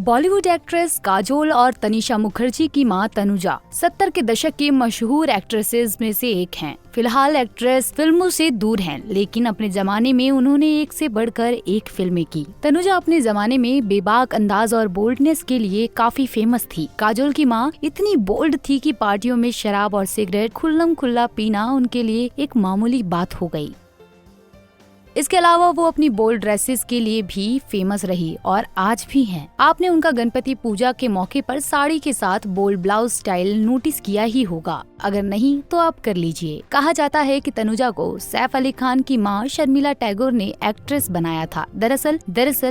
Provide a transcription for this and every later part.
Bollywood actress Kajol और तनिषा मुखर्जी की मां तनुजा 70 के दशक की मशहूर एक्ट्रेसेस में से एक हैं। फिलहाल एक्ट्रेस फिल्मों से दूर हैं, लेकिन अपने जमाने में उन्होंने एक से बढ़कर एक फिल्में की। तनुजा अपने जमाने में बेबाक अंदाज और बोल्डनेस के लिए काफी फेमस थी। काजोल की मां इतनी बोल्ड थी कि पार्टियों में शराब और सिगरेट खुल्लम खुल्ला पीना उनके लिए एक मामूली बात हो गई। इसके अलावा वो अपनी बोल्ड ड्रेसेस के लिए भी फेमस रही और आज भी हैं। आपने उनका गणपति पूजा के मौके पर साड़ी के साथ बोल्ड ब्लाउज स्टाइल नोटिस किया ही होगा। अगर नहीं तो आप कर लीजिए। कहा जाता है कि तनुजा को सैफ अली खान की मां शर्मिला टैगोर ने एक्ट्रेस बनाया था। दरअसल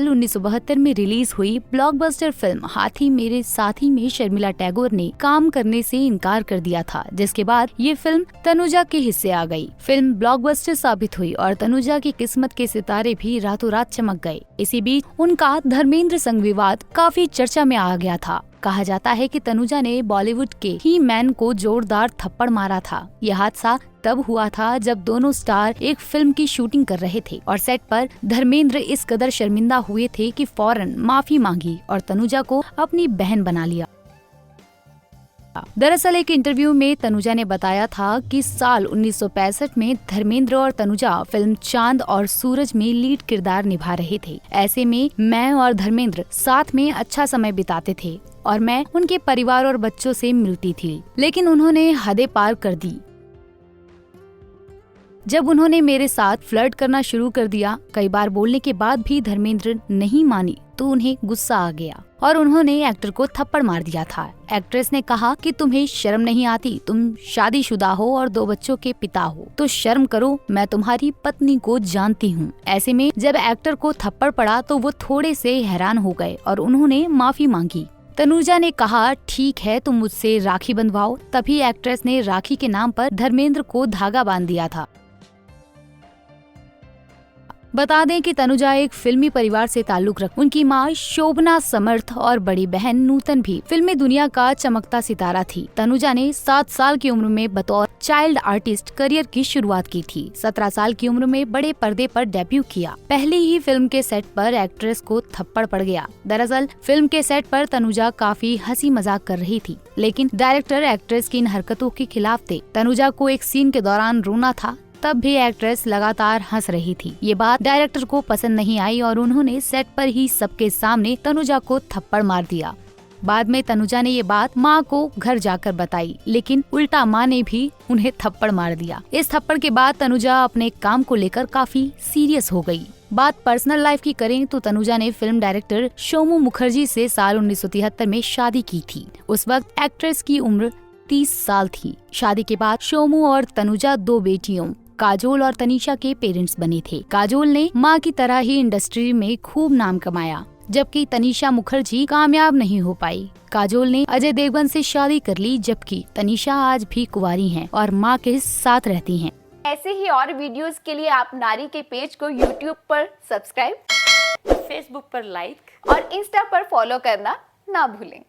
1972 में रिलीज हुई ब्लॉकबस्टर फिल्म हाथी मेरे साथी में शर्मिला टैगोर ने काम करने से इनकार कर दिया था, जिसके बाद ये फिल्म तनुजा के हिस्से आ गई। फिल्म ब्लॉकबस्टर साबित हुई और तनुजा की किस्मत के सितारे भी रातों रात चमक गए। इसी बीच उनका धर्मेंद्र संग विवाद काफी चर्चा में आ गया था। कहा जाता है कि तनुजा ने बॉलीवुड के ही मैन को जोरदार थप्पड़ मारा था। यह हादसा तब हुआ था जब दोनों स्टार एक फिल्म की शूटिंग कर रहे थे और सेट पर धर्मेंद्र इस कदर शर्मिंदा हुए थे कि फौरन माफी मांगी और तनुजा को अपनी बहन बना लिया। दरअसल एक इंटरव्यू में तनुजा ने बताया था कि साल 1965 में धर्मेंद्र और तनुजा फिल्म चांद और सूरज में लीड किरदार निभा रहे थे। ऐसे में मैं और धर्मेंद्र साथ में अच्छा समय बिताते थे और मैं उनके परिवार और बच्चों से मिलती थी, लेकिन उन्होंने हदें पार कर दी। जब उन्होंने मेरे साथ फ्लर्ट करना शुरू कर दिया, कई बार बोलने के बाद भी धर्मेंद्र नहीं मानी तो उन्हें गुस्सा आ गया और उन्होंने एक्टर को थप्पड़ मार दिया था। एक्ट्रेस ने कहा कि तुम्हें शर्म नहीं आती, तुम शादीशुदा हो और 2 बच्चों के पिता हो, तो शर्म करो, मैं तुम्हारी पत्नी को जानती हूँ। ऐसे में जब एक्टर को थप्पड़ पड़ा तो वो थोड़े से हैरान हो गए और उन्होंने माफी मांगी। तनुजा ने कहा ठीक है, तुम मुझसे राखी बंधवाओ। तभी एक्ट्रेस ने राखी के नाम पर धर्मेंद्र को धागा बांध दिया था। बता दें कि तनुजा एक फिल्मी परिवार से ताल्लुक रख उनकी मां शोभना समर्थ और बड़ी बहन नूतन भी फिल्मी दुनिया का चमकता सितारा थी। तनुजा ने 7 साल की उम्र में बतौर चाइल्ड आर्टिस्ट करियर की शुरुआत की थी। 17 साल की उम्र में बड़े पर्दे पर डेब्यू किया। पहली ही फिल्म के सेट पर एक्ट्रेस को थप्पड़ पड़ गया। दरअसल फिल्म के सेट पर तनुजा काफी हंसी मजाक कर रही थी, लेकिन डायरेक्टर एक्ट्रेस की इन हरकतों के खिलाफ थे। तनुजा को एक सीन के दौरान रोना था, तब भी एक्ट्रेस लगातार हंस रही थी। ये बात डायरेक्टर को पसंद नहीं आई और उन्होंने सेट पर ही सबके सामने तनुजा को थप्पड़ मार दिया। बाद में तनुजा ने ये बात माँ को घर जाकर बताई, लेकिन उल्टा माँ ने भी उन्हें थप्पड़ मार दिया। इस थप्पड़ के बाद तनुजा अपने काम को लेकर काफी सीरियस हो गई। बात पर्सनल लाइफ की करें तो तनुजा ने फिल्म डायरेक्टर सोमू मुखर्जी से साल 1973 में शादी की थी। उस वक्त एक्ट्रेस की उम्र 30 साल थी। शादी के बाद सोमू और तनुजा 2 बेटियों काजोल और तनिषा के पेरेंट्स बने थे। काजोल ने माँ की तरह ही इंडस्ट्री में खूब नाम कमाया, जबकि तनिषा मुखर्जी कामयाब नहीं हो पाई। काजोल ने अजय देवगन से शादी कर ली, जबकि तनिषा आज भी कुंवारी हैं और माँ के साथ रहती हैं। ऐसे ही और वीडियोस के लिए आप नारी के पेज को YouTube पर सब्सक्राइब, Facebook पर लाइक और Insta पर फॉलो करना ना भूलें।